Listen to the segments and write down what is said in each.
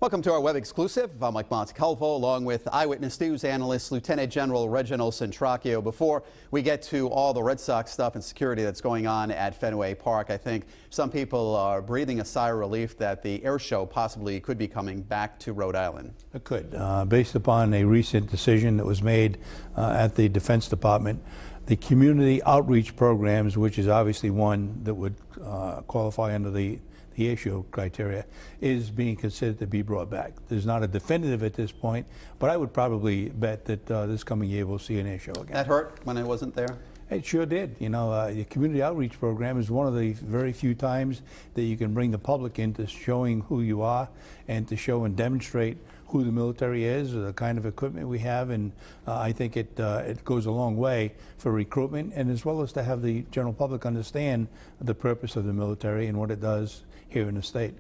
Welcome to our web exclusive. I'm Mike Montecalvo along with Eyewitness News analyst Lieutenant General Reginald Centracchio. Before we get to all the Red Sox stuff and security that's going on at Fenway Park, I think some people are breathing a sigh of relief that the air show possibly could be coming back to Rhode Island. It could, based upon a recent decision that was made at the Defense Department. The community outreach programs, which is obviously one that would qualify under the issue criteria, is being considered to be brought back. There's not a definitive at this point, but I would probably bet that this coming year we'll see an air show again. That hurt when I wasn't there? It sure did. You know, the community outreach program is one of the very few times that you can bring the public into showing who you are and to show and demonstrate who the military is, or the kind of equipment we have, and I think it goes a long way for recruitment, and as well as to have the general public understand the purpose of the military and what it does here in the state.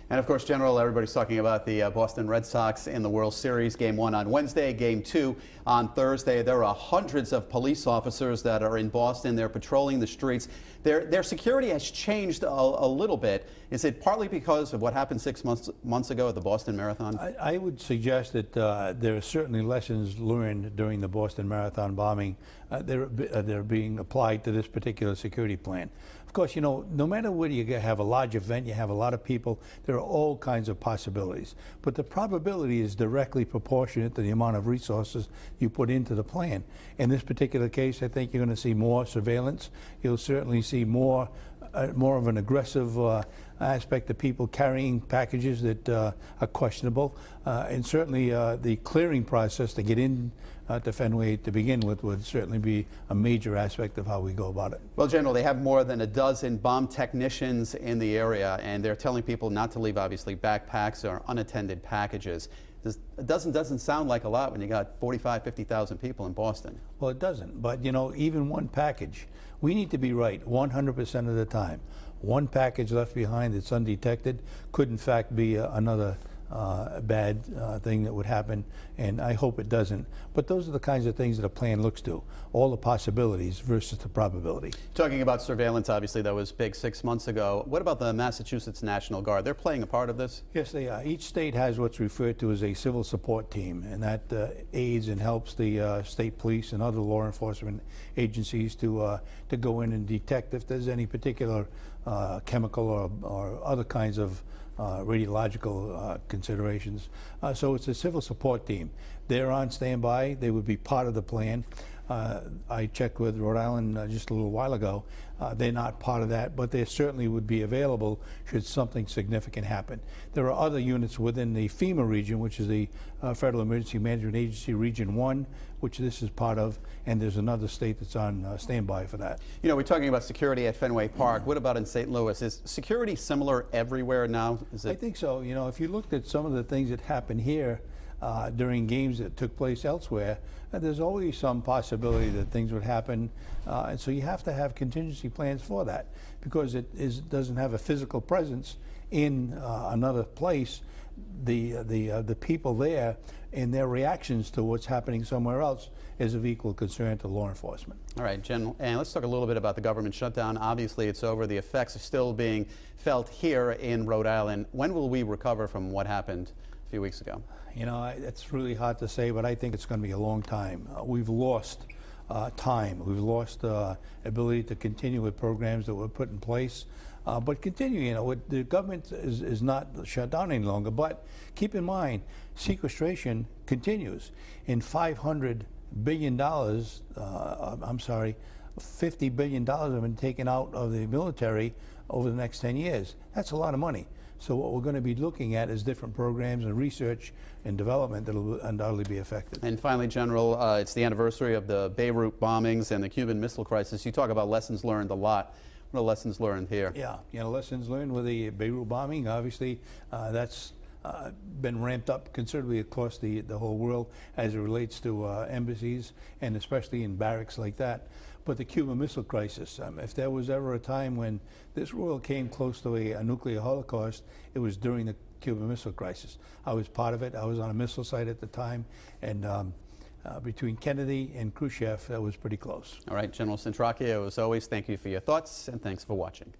And of course, General, everybody's talking about the Boston Red Sox in the World Series. Game 1 on Wednesday, Game 2 on Thursday. There are hundreds of police officers that are in Boston. They're patrolling the streets. Their security has changed a little bit. Is it partly because of what happened 6 months ago at the Boston Marathon? I would suggest that there are certainly lessons learned during the Boston Marathon bombing. They're being applied to this particular security plan. Of course, you know, no matter whether you have a large event, you have a lot of people, there are all kinds of possibilities. But the probability is directly proportionate to the amount of resources you put into the plan. In this particular case, I think you're going to see more surveillance. You'll certainly see more of an aggressive aspect of people carrying packages that are questionable. And certainly the clearing process to get in to Fenway to begin with would certainly be a major aspect of how we go about it. Well, General, they have more than a dozen bomb technicians in the area, and they're telling people not to leave, obviously, backpacks or unattended packages. A dozen doesn't sound like a lot when you got 45, 50,000 people in Boston. Well, it doesn't, but you know, even one package, we need to be right 100% of the time. One package left behind that's undetected could in fact be another bad thing that would happen, and I hope it doesn't. But those are the kinds of things that a plan looks to, all the possibilities versus the probability. Talking about surveillance, obviously that was big 6 months ago. What about the Massachusetts National Guard? They're playing a part of this? Yes, they are. Each state has what's referred to as a civil support team, and that aids and helps the state police and other law enforcement agencies to go in and detect if there's any particular chemical or other kinds of radiological considerations. So it's a civil support team. They're on standby. They would be part of the plan. I checked with Rhode Island just a little while ago. They're not part of that, but they certainly would be available should something significant happen. There are other units within the FEMA region, which is the Federal Emergency Management Agency Region 1, which this is part of, and there's another state that's on standby for that. You know, we're talking about security at Fenway Park. What about in St. Louis? Is security similar everywhere now? I think so. You know, if you looked at some of the things that happened here during games that took place elsewhere, there's always some possibility that things would happen, and so you have to have contingency plans for that, because it doesn't have a physical presence in another place. The people there and their reactions to what's happening somewhere else is of equal concern to law enforcement. All right, General, and let's talk a little bit about the government shutdown. Obviously, it's over. The effects are still being felt here in Rhode Island. When will we recover from what happened a few weeks ago? You know, it's really hard to say, but I think it's going to be a long time. We've lost time. We've lost ability to continue with programs that were put in place. But continue, you know, the government is not shut down any longer. But keep in mind, sequestration continues. In $500 billion, $50 billion have been taken out of the military over the next 10 years. That's a lot of money. So what we're going to be looking at is different programs and research and development that will undoubtedly be effective. And finally, General, it's the anniversary of the Beirut bombings and the Cuban Missile Crisis. You talk about lessons learned a lot. What are lessons learned here? Yeah, you know, lessons learned with the Beirut bombing. Obviously, that's been ramped up considerably across the whole world as it relates to embassies, and especially in barracks like that. But the Cuban Missile Crisis, if there was ever a time when this world came close to a nuclear holocaust, it was during the Cuban Missile Crisis. I was part of it. I was on a missile site at the time, and between Kennedy and Khrushchev, that was pretty close. All right, General Centracchio, as always, thank you for your thoughts, and thanks for watching.